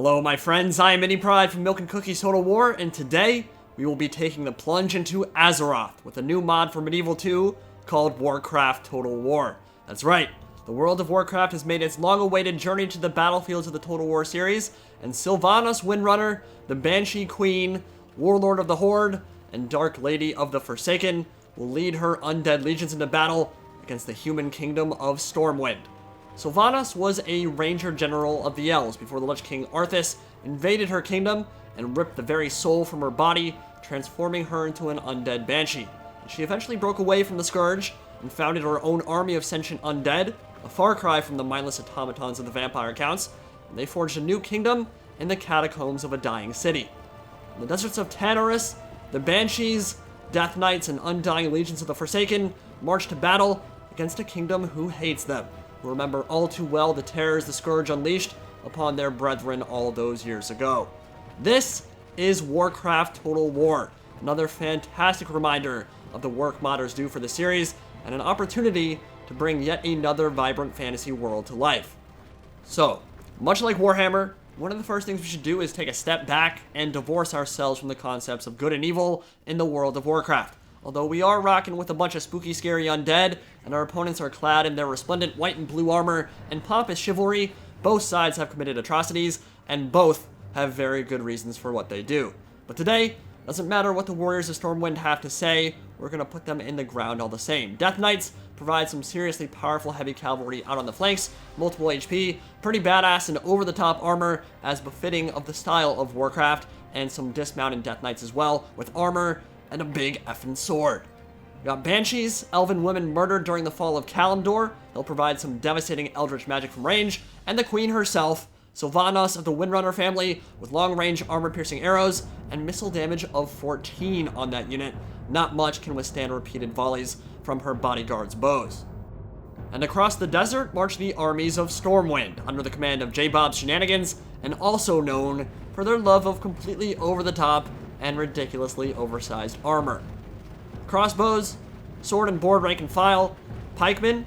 Hello my friends, I am Mini Pride from Milk and Cookies Total War, and today we will be taking the plunge into Azeroth with a new mod for Medieval 2 called Warcraft Total War. That's right, the world of Warcraft has made its long-awaited journey to the battlefields of the Total War series, and Sylvanas Windrunner, the Banshee Queen, Warlord of the Horde, and Dark Lady of the Forsaken will lead her undead legions into battle against the human kingdom of Stormwind. Sylvanas was a ranger general of the Elves before the Lich King Arthas invaded her kingdom and ripped the very soul from her body, transforming her into an undead banshee. She eventually broke away from the Scourge and founded her own army of sentient undead, a far cry from the mindless automatons of the vampire counts, and they forged a new kingdom in the catacombs of a dying city. In the deserts of Tanaris, the Banshees, Death Knights, and Undying Legions of the Forsaken marched to battle against a kingdom who hates them, who remember all too well the terrors the Scourge unleashed upon their brethren all those years ago. This is Warcraft Total War, another fantastic reminder of the work modders do for the series, and an opportunity to bring yet another vibrant fantasy world to life. So, much like Warhammer, one of the first things we should do is take a step back and divorce ourselves from the concepts of good and evil in the world of Warcraft. Although we are rocking with a bunch of spooky, scary undead, and our opponents are clad in their resplendent white and blue armor and pompous chivalry, both sides have committed atrocities, and both have very good reasons for what they do. But today, doesn't matter what the warriors of Stormwind have to say, we're going to put them in the ground all the same. Death Knights provide some seriously powerful heavy cavalry out on the flanks, multiple HP, pretty badass and over-the-top armor as befitting of the style of Warcraft, and some dismounted Death Knights as well, with armor and a big effing sword. We got Banshees, elven women murdered during the fall of Kalimdor. They'll provide some devastating eldritch magic from range, and the Queen herself, Sylvanas of the Windrunner family, with long-range armor-piercing arrows and missile damage of 14 on that unit. Not much can withstand repeated volleys from her bodyguards' bows. And across the desert march the armies of Stormwind, under the command of J-Bob's Shenanigans, and also known for their love of completely over-the-top and ridiculously oversized armor. Crossbows, sword and board rank and file, pikemen,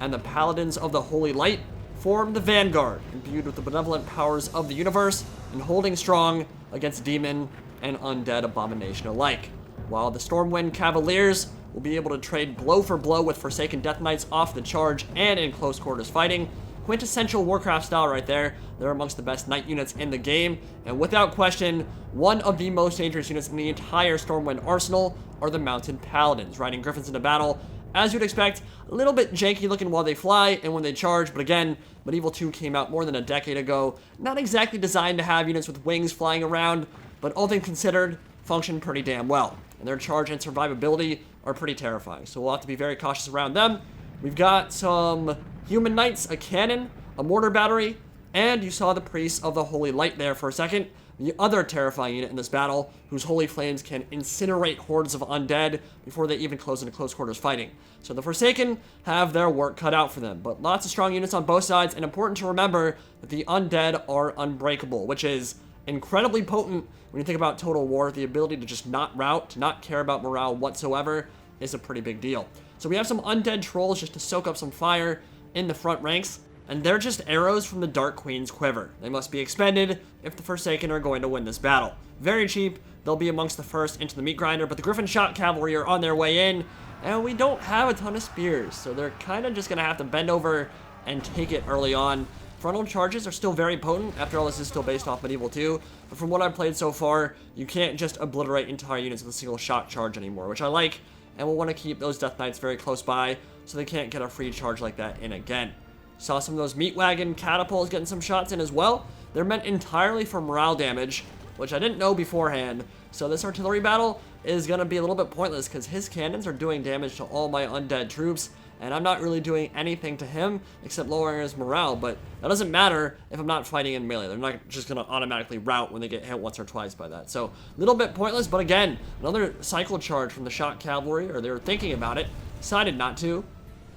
and the Paladins of the Holy Light form the vanguard, imbued with the benevolent powers of the universe and holding strong against demon and undead abomination alike. While the Stormwind Cavaliers will be able to trade blow for blow with Forsaken Death Knights off the charge and in close quarters fighting. Quintessential Warcraft style right there. They're amongst the best knight units in the game, and without question, one of the most dangerous units in the entire Stormwind arsenal are the Mounted Paladins, riding griffins into battle. As you'd expect, a little bit janky looking while they fly and when they charge, but again, Medieval 2 came out more than a decade ago. Not exactly designed to have units with wings flying around, but all things considered, function pretty damn well. And their charge and survivability are pretty terrifying, so we'll have to be very cautious around them. We've got some human knights, a cannon, a mortar battery, and you saw the priests of the Holy Light there for a second. The other terrifying unit in this battle, whose holy flames can incinerate hordes of undead before they even close into close quarters fighting. So the Forsaken have their work cut out for them, but lots of strong units on both sides, and important to remember that the undead are unbreakable, which is incredibly potent when you think about Total War. The ability to just not rout, to not care about morale whatsoever, is a pretty big deal. So we have some undead trolls just to soak up some fire in the front ranks, and they're just arrows from the Dark Queen's quiver. They must be expended if the Forsaken are going to win this battle. Very cheap, they'll be amongst the first into the meat grinder, but the Griffin Shot Cavalry are on their way in, and we don't have a ton of spears, so they're kind of just going to have to bend over and take it early on. Frontal charges are still very potent. After all, this is still based off Medieval 2, but from what I've played so far, you can't just obliterate entire units with a single shot charge anymore, which I like, and we'll want to keep those Death Knights very close by so they can't get a free charge like that in again. Saw some of those meat wagon catapults getting some shots in as well. They're meant entirely for morale damage, which I didn't know beforehand. So this artillery battle is going to be a little bit pointless because his cannons are doing damage to all my undead troops, and I'm not really doing anything to him except lowering his morale, but that doesn't matter if I'm not fighting in melee. They're not just going to automatically rout when they get hit once or twice by that. So a little bit pointless, but again, another cycle charge from the Shot Cavalry, or they were thinking about it, decided not to,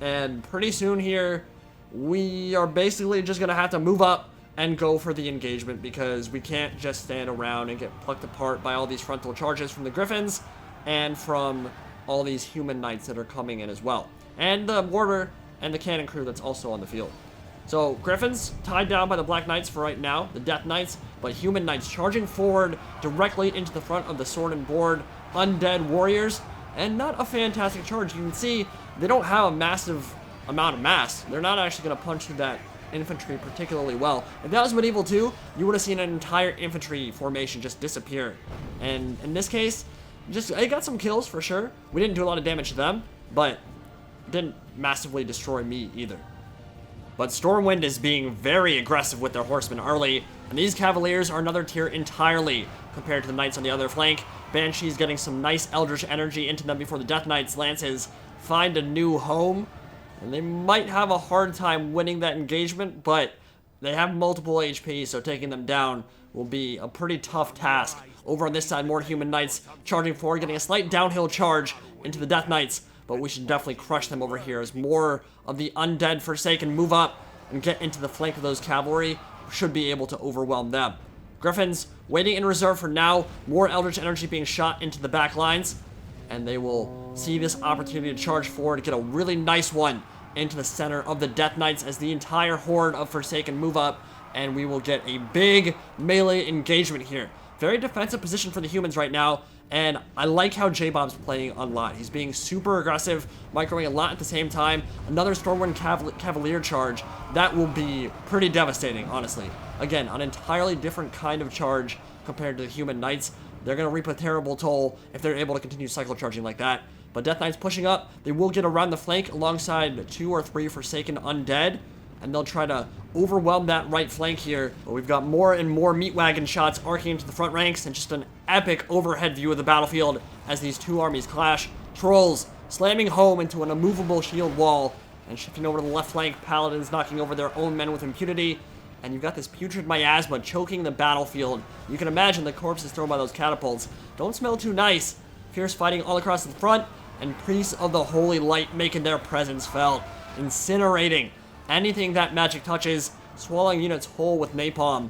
and pretty soon here, we are basically just going to have to move up and go for the engagement because we can't just stand around and get plucked apart by all these frontal charges from the Griffins and from all these human knights that are coming in as well. And the mortar and the cannon crew that's also on the field. So Griffins tied down by the Black Knights for right now, the Death Knights, but Human Knights charging forward directly into the front of the sword and board undead warriors, and not a fantastic charge. You can see they don't have a massive amount of mass. They're not actually going to punch through that infantry particularly well. If that was Medieval 2, you would have seen an entire infantry formation just disappear. And in this case, it got some kills for sure. We didn't do a lot of damage to them, but didn't massively destroy me either. But Stormwind is being very aggressive with their horsemen early, and these Cavaliers are another tier entirely compared to the Knights on the other flank. Banshees getting some nice Eldritch energy into them before the Death Knights' lances find a new home. And they might have a hard time winning that engagement, but they have multiple HP, so taking them down will be a pretty tough task. Over on this side, more Human Knights charging forward, getting a slight downhill charge into the Death Knights, but we should definitely crush them over here as more of the undead Forsaken move up and get into the flank of those cavalry. Should be able to overwhelm them. Griffins waiting in reserve for now, more Eldritch energy being shot into the back lines, and they will see this opportunity to charge forward, get a really nice one into the center of the Death Knights as the entire horde of Forsaken move up, and we will get a big melee engagement here. Very defensive position for the humans right now, and I like how J-Bob's playing a lot. He's being super aggressive, microing a lot at the same time. Another Stormwind Cavalier charge. That will be pretty devastating, honestly. Again, an entirely different kind of charge compared to the Human Knights. They're going to reap a terrible toll if they're able to continue cycle charging like that. But Death Knights pushing up. They will get around the flank alongside 2 or 3 Forsaken undead, and they'll try to overwhelm that right flank here. But we've got more and more meat wagon shots arcing into the front ranks, and just an epic overhead view of the battlefield as these two armies clash. Trolls slamming home into an immovable shield wall, and shifting over to the left flank, Paladins knocking over their own men with impunity. And you've got this putrid miasma choking the battlefield. You can imagine the corpses thrown by those catapults. Don't smell too nice. Fierce fighting all across the front, and priests of the holy light making their presence felt, incinerating anything that magic touches, swallowing units whole with napalm.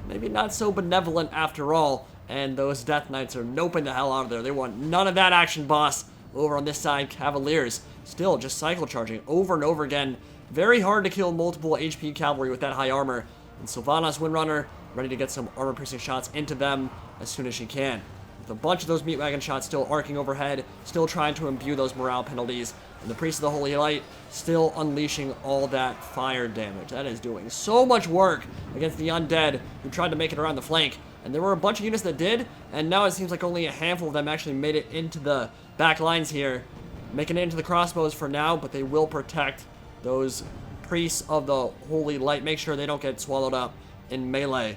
Maybe not so benevolent after all, and those Death Knights are noping the hell out of there. They want none of that action, boss. Over on this side, Cavaliers still just cycle charging over and over again. Very hard to kill multiple HP cavalry with that high armor, and Sylvanas Windrunner ready to get some armor-piercing shots into them as soon as she can. With a bunch of those meat wagon shots still arcing overhead, still trying to imbue those morale penalties, and the Priest of the Holy Light still unleashing all that fire damage. That is doing so much work against the undead who tried to make it around the flank. And there were a bunch of units that did, and now it seems like only a handful of them actually made it into the back lines here. Making it into the crossbows for now, but they will protect those Priests of the Holy Light. Make sure they don't get swallowed up in melee.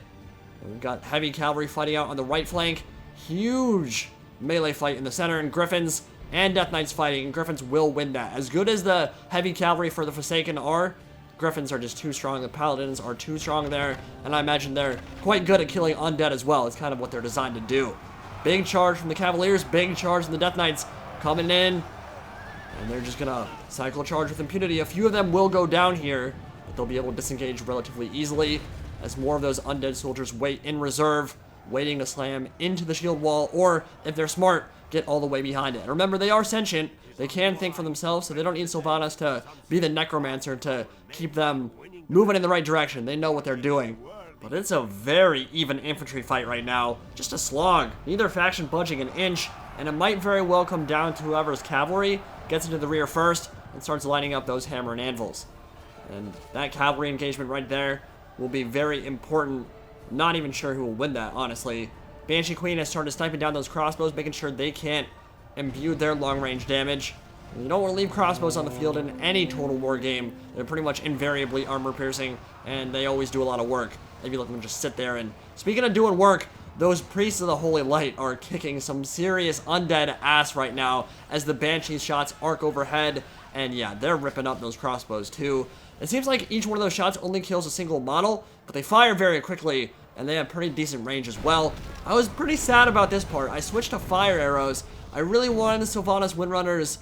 And we've got heavy cavalry fighting out on the right flank. Huge melee fight in the center, and Griffins and Death Knights fighting, and Griffins will win that. As good as the heavy cavalry for the Forsaken are, Griffins are just too strong. The Paladins are too strong there, and I imagine they're quite good at killing undead as well. It's kind of what they're designed to do. Big charge from the Cavaliers, big charge from the Death Knights coming in, and they're just gonna cycle charge with impunity. A few of them will go down here, but they'll be able to disengage relatively easily as more of those undead soldiers wait in reserve, waiting to slam into the shield wall, or if they're smart, get all the way behind it. And remember, they are sentient. They can think for themselves, so they don't need Sylvanas to be the necromancer to keep them moving in the right direction. They know what they're doing. But it's a very even infantry fight right now. Just a slog. Neither faction budging an inch, and it might very well come down to whoever's cavalry gets into the rear first and starts lining up those hammer and anvils. And that cavalry engagement right there will be very important. Not even sure who will win that, honestly. Banshee Queen has started sniping down those crossbows, making sure they can't imbue their long-range damage. And you don't want to leave crossbows on the field in any Total War game. They're pretty much invariably armor-piercing, and they always do a lot of work. If you let them just sit there. And speaking of doing work, those Priests of the Holy Light are kicking some serious undead ass right now as the Banshee shots arc overhead. And yeah, they're ripping up those crossbows too. It seems like each one of those shots only kills a single model, but they fire very quickly, and they have pretty decent range as well. I was pretty sad about this part. I switched to fire arrows. I really wanted the Sylvanas Windrunner's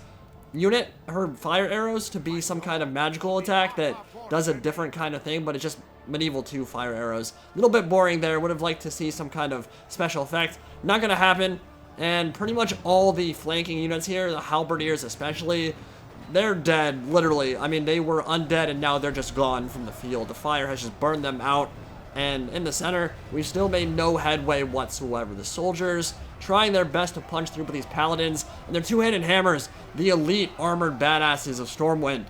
unit, her fire arrows, to be some kind of magical attack that does a different kind of thing, but it's just Medieval 2 fire arrows. A little bit boring there. Would have liked to see some kind of special effect. Not going to happen. And pretty much all the flanking units here, the halberdiers especially, they're dead, literally. I mean, they were undead, and now they're just gone from the field. The fire has just burned them out. And in the center, we still made no headway whatsoever. The soldiers trying their best to punch through with these paladins and their two-handed hammers, the elite armored badasses of Stormwind,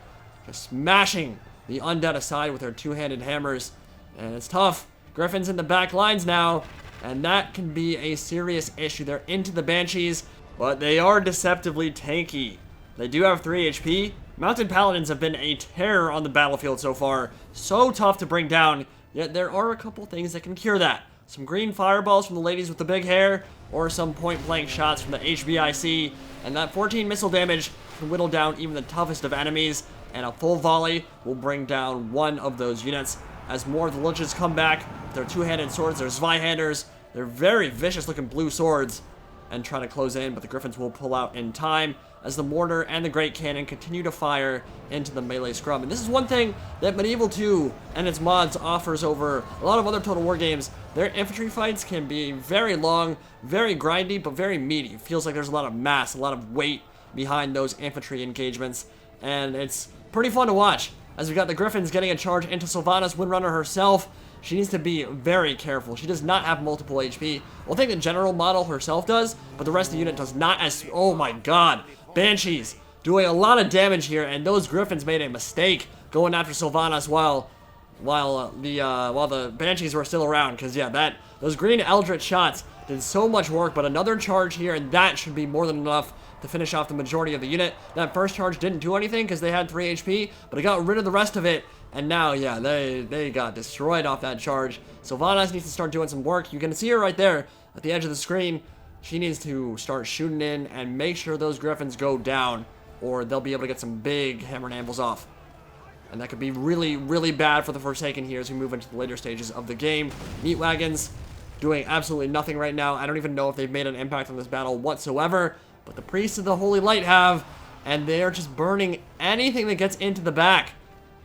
just smashing the undead aside with their two-handed hammers. And it's tough. Griffins in the back lines now, and that can be a serious issue. They're into the Banshees, but they are deceptively tanky. They do have 3 HP. Mounted Paladins have been a terror on the battlefield so far. So tough to bring down. Yet there are a couple things that can cure that. Some green fireballs from the ladies with the big hair, or some point-blank shots from the HBIC, and that 14 missile damage can whittle down even the toughest of enemies, and a full volley will bring down one of those units. As more of the Liches come back, their two-handed swords, their Zweihanders, they're very vicious-looking blue swords, and try to close in, but the Griffins will pull out in time as the Mortar and the Great Cannon continue to fire into the melee scrum. And this is one thing that Medieval 2 and its mods offers over a lot of other Total War games. Their infantry fights can be very long, very grindy, but very meaty. It feels like there's a lot of mass, a lot of weight behind those infantry engagements, and it's pretty fun to watch. As we got the Griffins getting a charge into Sylvanas Windrunner herself, she needs to be very careful. She does not have multiple HP. Well, I think the general model herself does, but the rest of the unit does not. As oh my god, Banshees doing a lot of damage here, and those Griffins made a mistake going after Sylvanas while the Banshees were still around. Because yeah, those green Eldritch shots did so much work, but another charge here, and that should be more than enough to finish off the majority of the unit. That first charge didn't do anything because they had 3 HP, but it got rid of the rest of it. And now, yeah, they got destroyed off that charge. Sylvanas needs to start doing some work. You can see her right there at the edge of the screen. She needs to start shooting in and make sure those Griffins go down, or they'll be able to get some big hammer and anvils off. And that could be really, really bad for the Forsaken here as we move into the later stages of the game. Meat Wagons doing absolutely nothing right now. I don't even know if they've made an impact on this battle whatsoever, but the Priests of the Holy Light have, and they are just burning anything that gets into the back.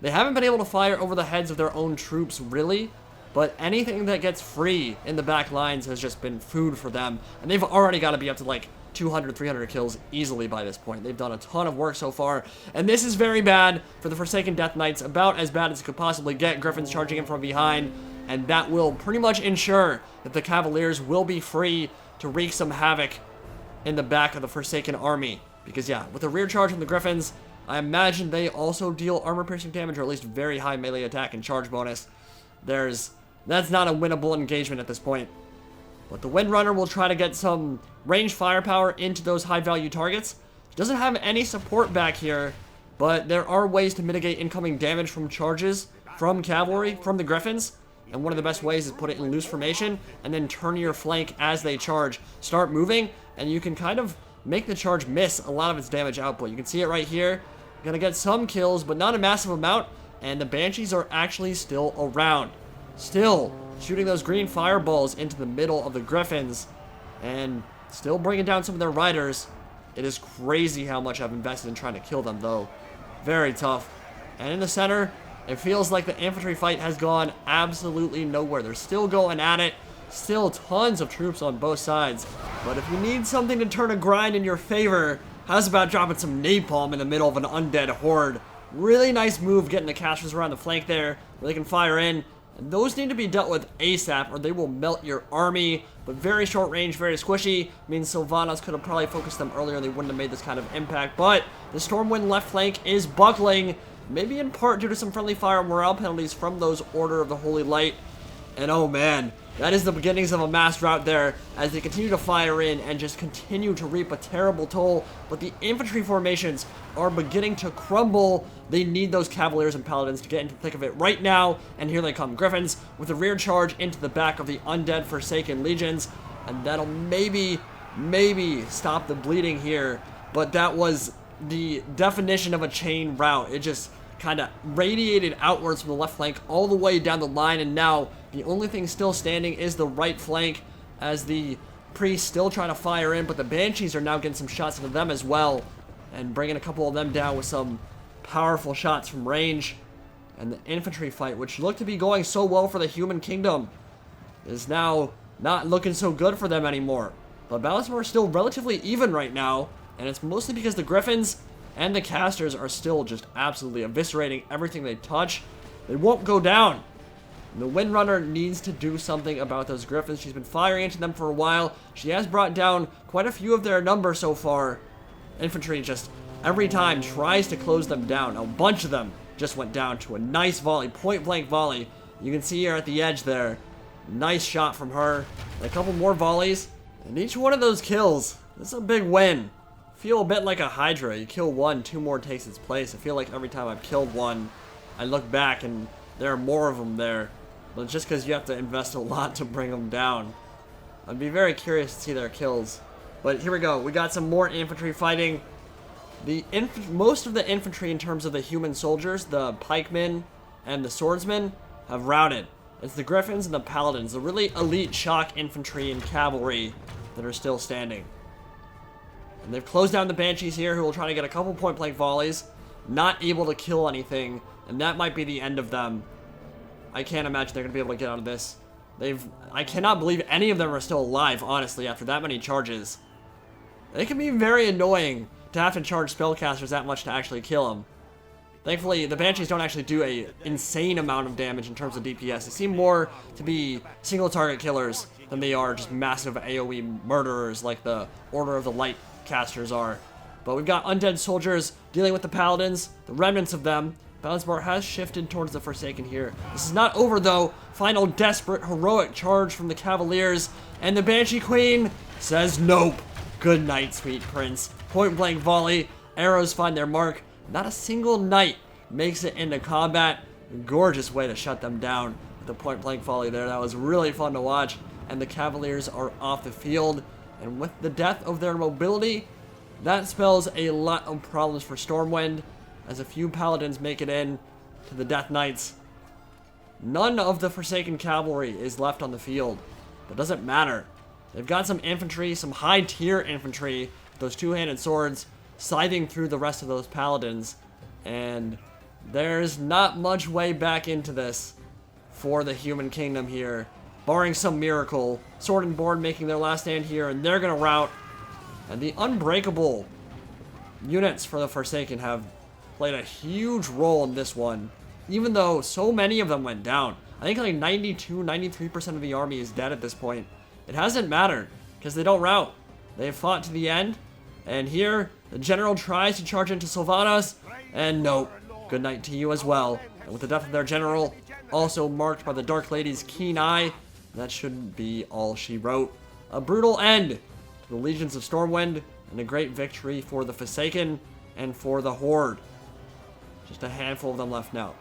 They haven't been able to fire over the heads of their own troops, really, but anything that gets free in the back lines has just been food for them, and they've already got to be up to like 200, 300 kills easily by this point. They've done a ton of work so far, and this is very bad for the Forsaken Death Knights, about as bad as it could possibly get. Griffins charging in from behind, and that will pretty much ensure that the Cavaliers will be free to wreak some havoc in the back of the Forsaken army. Because yeah, with a rear charge from the Griffins, I imagine they also deal armor-piercing damage, or at least very high melee attack and charge bonus. That's not a winnable engagement at this point. But the Windrunner will try to get some ranged firepower into those high-value targets. He doesn't have any support back here, but there are ways to mitigate incoming damage from charges from cavalry, from the Griffins. And one of the best ways is put it in loose formation, and then turn your flank as they charge. Start moving, and you can kind of make the charge miss a lot of its damage output. You can see it right here. Gonna get some kills, but not a massive amount, and the Banshees are actually still around. Still shooting those green fireballs into the middle of the Griffins, and still bringing down some of their riders. It is crazy how much I've invested in trying to kill them, though. Very tough. And in the center, it feels like the infantry fight has gone absolutely nowhere. They're still going at it. Still tons of troops on both sides. But if you need something to turn a grind in your favor, how's about dropping some napalm in the middle of an undead horde? Really nice move getting the casters around the flank there, where they can fire in. And those need to be dealt with ASAP, or they will melt your army. But very short range, very squishy. Means Sylvanas could have probably focused them earlier, and they wouldn't have made this kind of impact. But the Stormwind left flank is buckling, maybe in part due to some friendly fire morale penalties from those Order of the Holy Light. And oh man, that is the beginnings of a mass rout there as they continue to fire in and just continue to reap a terrible toll. But the infantry formations are beginning to crumble. They need those Cavaliers and Paladins to get into the thick of it right now. And here they come. Griffins with a rear charge into the back of the undead Forsaken Legions. And that'll maybe stop the bleeding here. But that was the definition of a chain rout. It just kind of radiated outwards from the left flank all the way down the line, and now the only thing still standing is the right flank as the Priests still trying to fire in, but the Banshees are now getting some shots into them as well and bringing a couple of them down with some powerful shots from range. And the infantry fight, which looked to be going so well for the Human Kingdom, is now not looking so good for them anymore. But battles are still relatively even right now, and it's mostly because the Griffins And the casters are still just absolutely eviscerating everything they touch. They won't go down. The Windrunner needs to do something about those griffins. She's been firing into them for a while. She has brought down quite a few of their number so far. Infantry just every time tries to close them down. A bunch of them just went down to a nice volley, point blank volley. You can see here at the edge there. Nice shot from her. And a couple more volleys. And each one of those kills, this is a big win. Feel a bit like a Hydra. You kill one, two more takes its place. I feel like every time I've killed one, I look back and there are more of them there. But it's just because you have to invest a lot to bring them down. I'd be very curious to see their kills. But here we go. We got some more infantry fighting. Most of the infantry in terms of the human soldiers, the pikemen and the swordsmen, have routed. It's the griffins and the paladins, the really elite shock infantry and cavalry that are still standing. And they've closed down the banshees here, who will try to get a couple point blank volleys. Not able to kill anything, and that might be the end of them. I can't imagine they're going to be able to get out of this. I cannot believe any of them are still alive, honestly, after that many charges. It can be very annoying to have to charge spellcasters that much to actually kill them. Thankfully, the banshees don't actually do a insane amount of damage in terms of DPS. They seem more to be single target killers than they are just massive AoE murderers like the Order of the Light casters are. But we've got undead soldiers dealing with the paladins, the remnants of them. Balance bar has shifted towards the Forsaken here. This is not over though. Final desperate heroic charge from the Cavaliers, and the Banshee Queen says nope. Good night, sweet prince. Point blank volley. Arrows find their mark. Not a single knight makes it into combat. Gorgeous way to shut them down with the point blank volley there. That was really fun to watch. And the Cavaliers are off the field. And with the death of their mobility, that spells a lot of problems for Stormwind, as a few paladins make it in to the Death Knights. None of the Forsaken cavalry is left on the field, but it doesn't matter. They've got some infantry, some high tier infantry, those two-handed swords, scything through the rest of those paladins, and there's not much way back into this for the human kingdom here, barring some miracle. Sword and Board making their last stand here, and they're gonna rout. And the unbreakable units for the Forsaken have played a huge role in this one, even though so many of them went down. I think like 92-93% of the army is dead at this point. It hasn't mattered, because they don't rout. They've fought to the end, and here, the general tries to charge into Sylvanas, and nope, good night to you as well. And with the death of their general, also marked by the Dark Lady's keen eye, that should be all she wrote. A brutal end to the Legions of Stormwind, and a great victory for the Forsaken and for the Horde. Just a handful of them left now.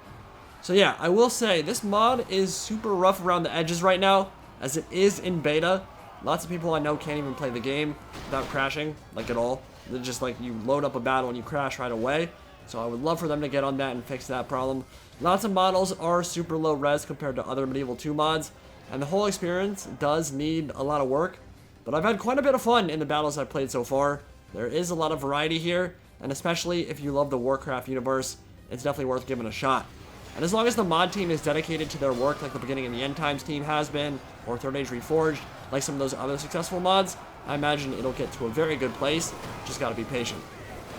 So yeah, I will say, this mod is super rough around the edges right now, as it is in beta. Lots of people I know can't even play the game without crashing, like at all. They're just like, you load up a battle and you crash right away. So I would love for them to get on that and fix that problem. Lots of models are super low res compared to other Medieval 2 mods, and the whole experience does need a lot of work. But I've had quite a bit of fun in the battles I've played so far. There is a lot of variety here, and especially if you love the Warcraft universe, it's definitely worth giving a shot. And as long as the mod team is dedicated to their work like the Beginning and the End Times team has been, or Third Age Reforged, like some of those other successful mods, I imagine it'll get to a very good place. Just gotta be patient.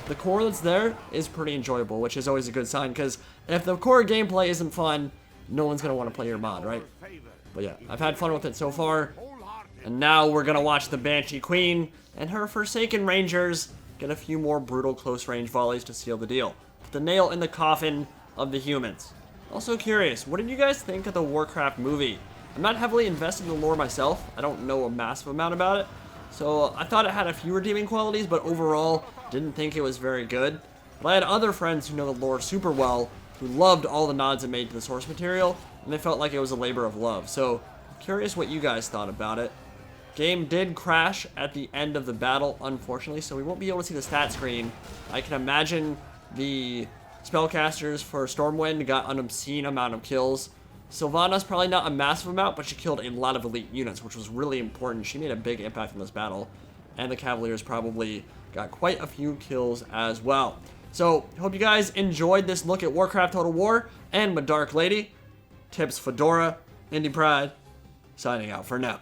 The core that's there is pretty enjoyable, which is always a good sign, because if the core gameplay isn't fun, no one's gonna want to play your mod, right? But yeah, I've had fun with it so far, and now we're gonna watch the Banshee Queen and her Forsaken Rangers get a few more brutal close-range volleys to seal the deal. Put the nail in the coffin of the humans. Also curious, what did you guys think of the Warcraft movie? I'm not heavily invested in the lore myself. I don't know a massive amount about it. So I thought it had a few redeeming qualities, but overall, didn't think it was very good. But I had other friends who know the lore super well, who loved all the nods it made to the source material, and they felt like it was a labor of love. So, I'm curious what you guys thought about it. Game did crash at the end of the battle, unfortunately, so we won't be able to see the stat screen. I can imagine the spellcasters for Stormwind got an obscene amount of kills. Sylvanas probably not a massive amount, but she killed a lot of elite units, which was really important. She made a big impact in this battle. And the Cavaliers probably got quite a few kills as well. So, hope you guys enjoyed this look at Warcraft Total War and my Dark Lady. Tips Fedora, Indie Pride, signing out for now.